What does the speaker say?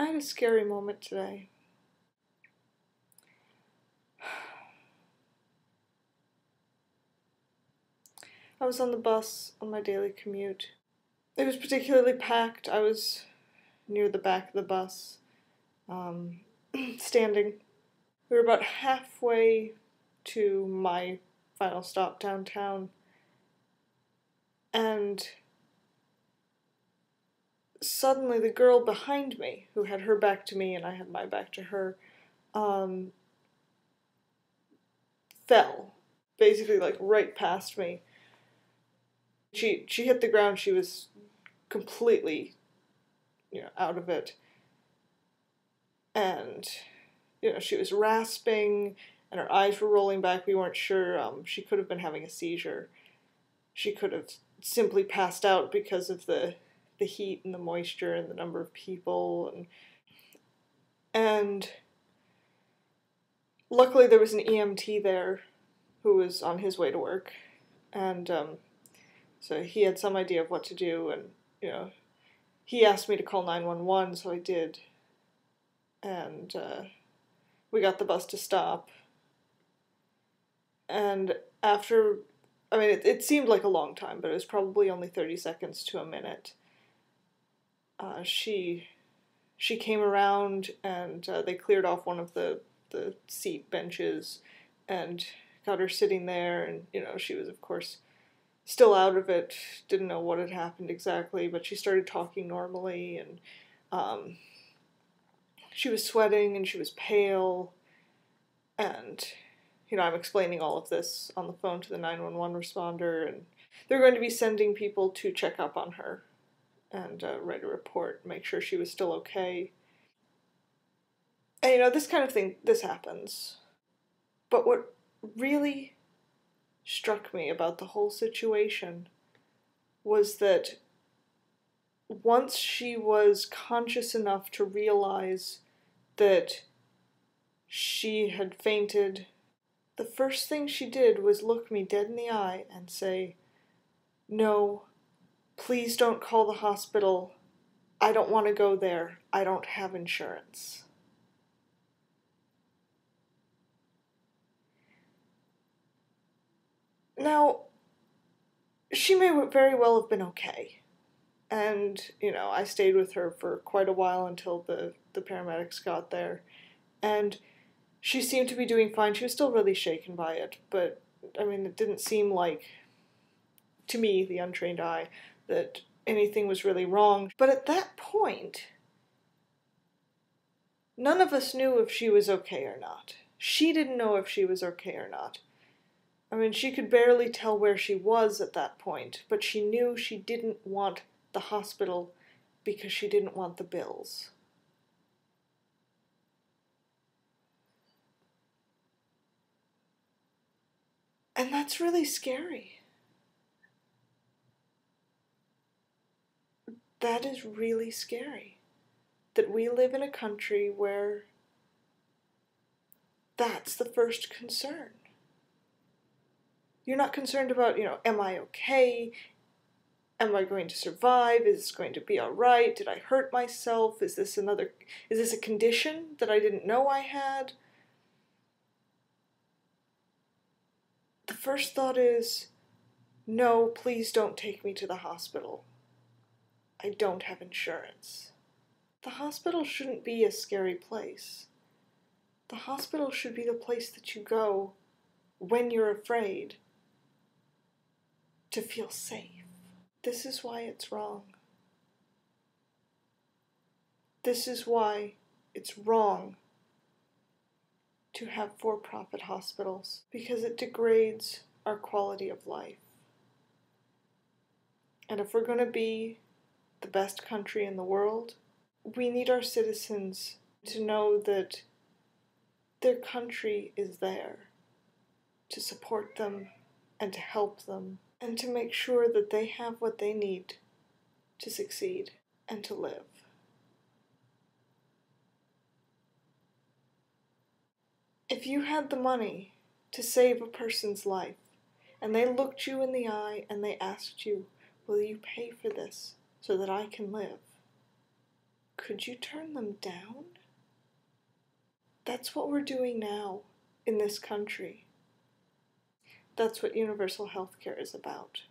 I had a scary moment today. I was on the bus on my daily commute. It was particularly packed. I was near the back of the bus, standing. We were about halfway to my final stop downtown, and suddenly the girl behind me, who had her back to me and I had my back to her, fell, basically like right past me. She hit the ground. She was completely, out of it, and she was rasping, and her eyes were rolling back. We weren't sure. She could have been having a seizure. She could have simply passed out because of the heat and the moisture and the number of people, and luckily there was an EMT there who was on his way to work, and so he had some idea of what to do, and he asked me to call 911, so I did, and we got the bus to stop. And after, it seemed like a long time, but it was probably only 30 seconds to a minute. She came around, and they cleared off one of the seat benches and got her sitting there, and she was, of course, still out of it, didn't know what had happened exactly, but she started talking normally, and she was sweating, and she was pale, and I'm explaining all of this on the phone to the 911 responder, and they're going to be sending people to check up on her and write a report, make sure she was still okay. And this kind of thing, this happens. But what really struck me about the whole situation was that once she was conscious enough to realize that she had fainted, the first thing she did was look me dead in the eye and say, "No, please don't call the hospital. I don't want to go there. I don't have insurance." Now, she may very well have been okay. And, I stayed with her for quite a while until the paramedics got there. And she seemed to be doing fine. She was still really shaken by it, but, it didn't seem like, to me, the untrained eye, that anything was really wrong. But at that point, none of us knew if she was okay or not. She didn't know if she was okay or not. She could barely tell where she was at that point, but she knew she didn't want the hospital because she didn't want the bills. And that's really scary. That is really scary. That we live in a country where that's the first concern. You're not concerned about, am I okay? Am I going to survive? Is this going to be alright? Did I hurt myself? Is this a condition that I didn't know I had? The first thought is, no, please don't take me to the hospital. I don't have insurance. The hospital shouldn't be a scary place. The hospital should be the place that you go when you're afraid to feel safe. This is why it's wrong. This is why it's wrong to have for-profit hospitals, because it degrades our quality of life. And if we're going to be the best country in the world, we need our citizens to know that their country is there to support them and to help them and to make sure that they have what they need to succeed and to live. If you had the money to save a person's life, and they looked you in the eye and they asked you, "Will you pay for this so that I can live?" could you turn them down? That's what we're doing now in this country. That's what universal health care is about.